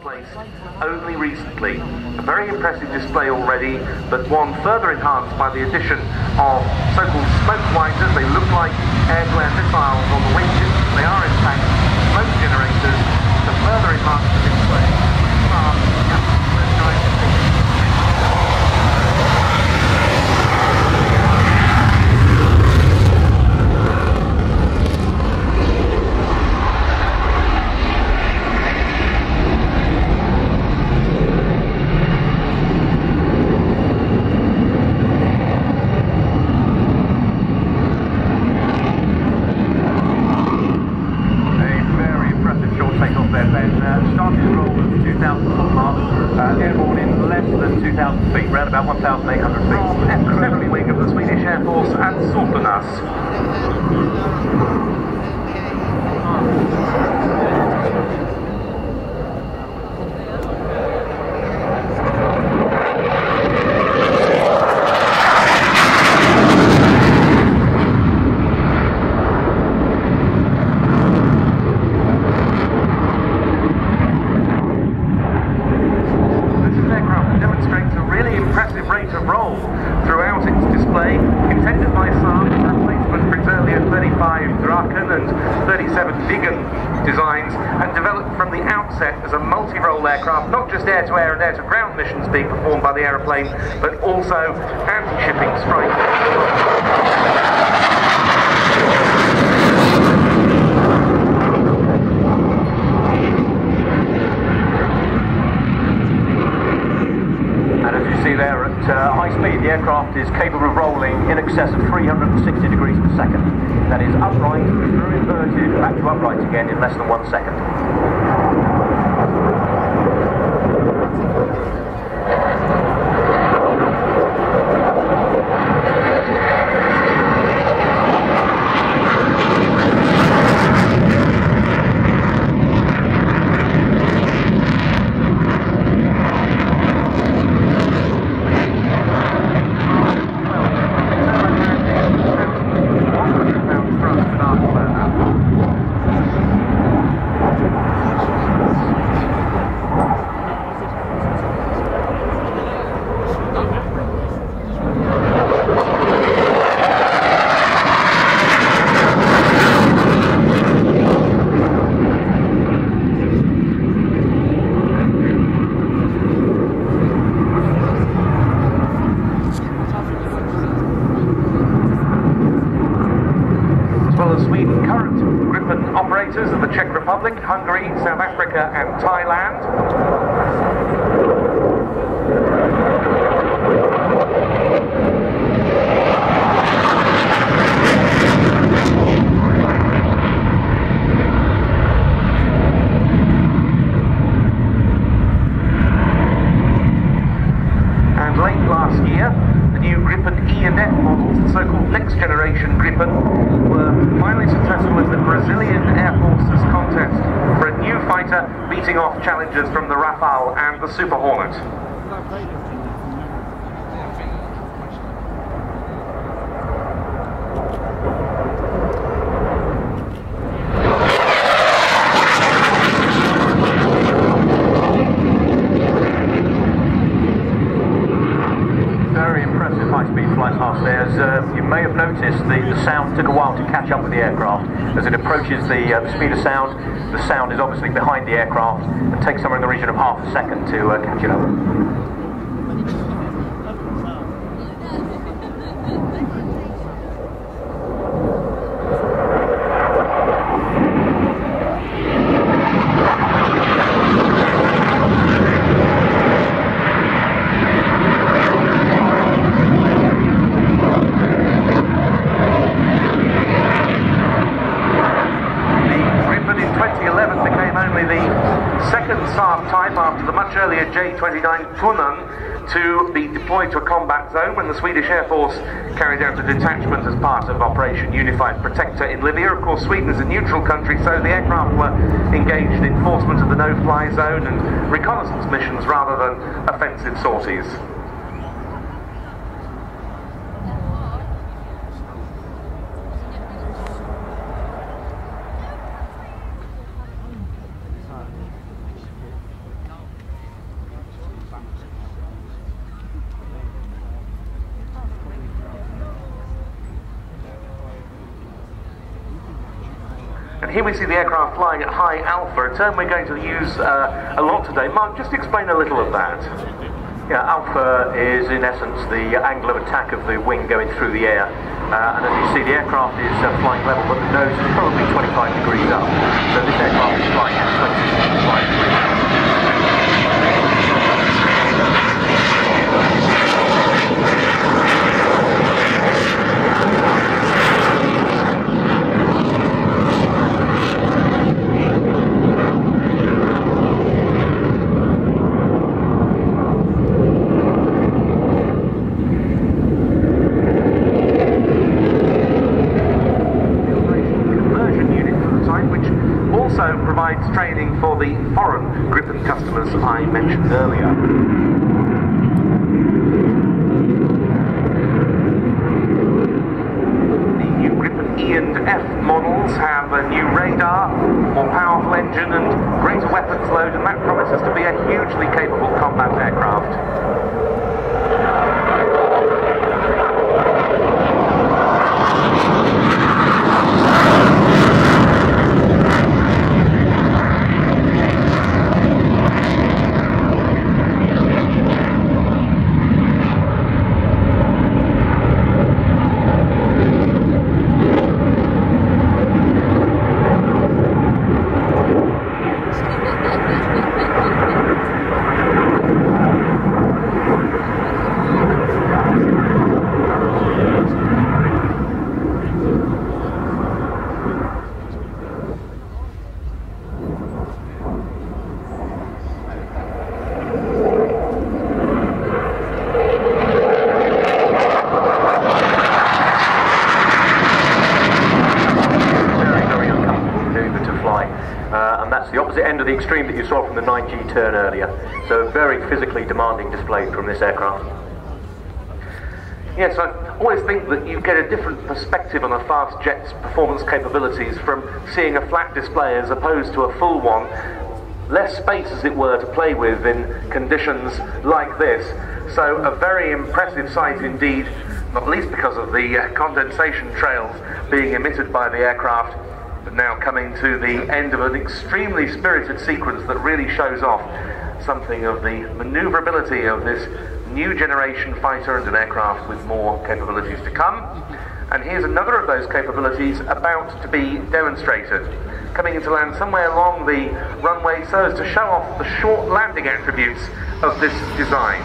place only recently. A very impressive display already, but one further enhanced by the addition of so-called smoke winders. They look like air-to-air missiles on the winches. They are in fact smoke generators to further enhance the display. Airborne in less than 2,000 feet, around about 1,800 feet. From F7 wing of the Swedish Air Force at Solpenas. Rate of roll throughout its display, intended by Saab as a replacement for its earlier 35 Draken and 37 Viggen designs, and developed from the outset as a multi-role aircraft, not just air-to-air and air-to-ground missions being performed by the aeroplane, but also anti-shipping strikes. There at high speed, the aircraft is capable of rolling in excess of 360 degrees per second. That is upright, through inverted, back to upright again in less than 1 second. Sweden, current Gripen operators of the Czech Republic, Hungary, South Africa and Thailand. And late last year, the new Gripen E and F models, the so-called next generation Gripen, were finally successful in the Brazilian Air Force's contest for a new fighter, beating off challengers from the Rafale and the Super Hornet. High-speed flight past there. As you may have noticed, the sound took a while to catch up with the aircraft. As it approaches the speed of sound, the sound is obviously behind the aircraft and takes somewhere in the region of half a second to catch it up. Second Saab type after the much earlier J-29 Tunnan to be deployed to a combat zone when the Swedish Air Force carried out a detachment as part of Operation Unified Protector in Libya. Of course, Sweden is a neutral country, so the aircraft were engaged in enforcement of the no-fly zone and reconnaissance missions rather than offensive sorties. And here we see the aircraft flying at high alpha, a term we're going to use a lot today. Mark, just explain a little of that. Yeah, alpha is in essence the angle of attack of the wing going through the air. And as you see, the aircraft is flying level, but the nose is probably 25 degrees up. So this aircraft is flying at 25 degrees up. Provides training for the foreign Gripen customers I mentioned earlier. The new Gripen E and F models have a new radar, more powerful engine and greater weapons load, and that promises to be a hugely capable combat aircraft. And that's the opposite end of the extreme that you saw from the 9G turn earlier. So very physically demanding display from this aircraft. Yes, I always think that you get a different perspective on a fast jet's performance capabilities from seeing a flat display as opposed to a full one. Less space, as it were, to play with in conditions like this. So a very impressive sight indeed, not least because of the condensation trails being emitted by the aircraft. But now coming to the end of an extremely spirited sequence that really shows off something of the maneuverability of this new generation fighter and an aircraft with more capabilities to come. And here's another of those capabilities about to be demonstrated, coming into land somewhere along the runway so as to show off the short landing attributes of this design.